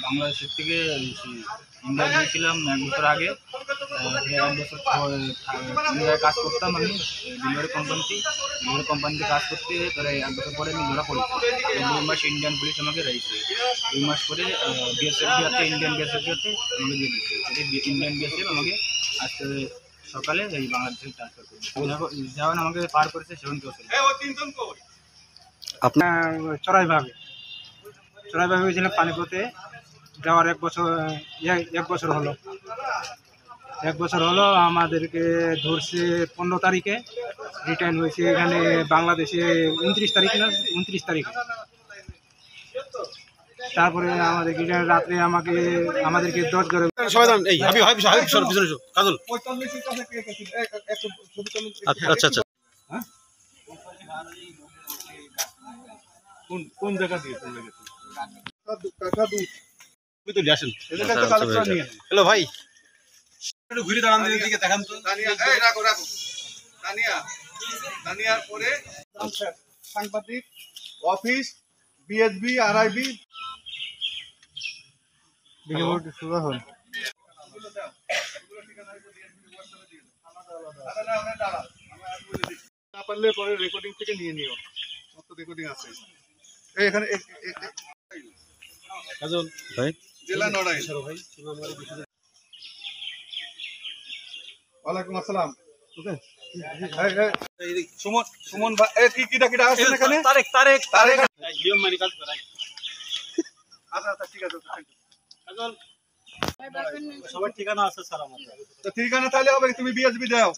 বাংলাদেশের থেকে ইন্ডিয়া গিয়েছিলাম 1 বছর আগে। 1 বছর ইন্ডিয়ায় কাজ করতাম আমি ডেলিভারি কোম্পানিতে কাজ করতে। পরে 1 বছর পরে আমি ধরা পড়েছি। 2 মাস ইন্ডিয়ান পুলিশ আমাকে রয়েছে। 2 মাস পরে বিএসএফ ইন্ডিয়ান বিএসএফ আমাকে দিয়ে দিচ্ছে। ইন্ডিয়ান বিএসএফ আমাকে আজকে সকালে এই বাংলাদেশে ট্রান্সফার করেছে। যেমন আমাকে পার করেছে 7 বছর। আপনার চড়াইভাবে গেছিলাম পানিপথে যাওয়ার 1 বছর হলো। 1 বছর হলো আমাদেরকে ধরছে 15 তারিখে, রিটার্ন হয়েছে এখানে বাংলাদেশে 29 তারিখে। তারপরে আমাদেরকে রাত্রে আমাদেরকে 10 করে আচ্ছা কোন জায়গা দিয়ে হ্যালো ভাই, একটু ঘুরে দাঁড়ান দিকে দেখান তো। সাংবাদিক অফিস বিএসবি আরআইবি না পারলে পরে রেকর্ডিং থেকে নিয়ে নিও, মত রেকর্ডিং আছে এখানে। জেলা নড়াইল। ওয়ালাইকুম আসসালাম। সুমন ভাই কিটা আছে এখানে? তারেক আচ্ছা ঠিক আছে। সবার ঠিকানা আছে স্যার আমাদের। তো ঠিকানা তাহলে হবে, তুমি বিএসবি দাও।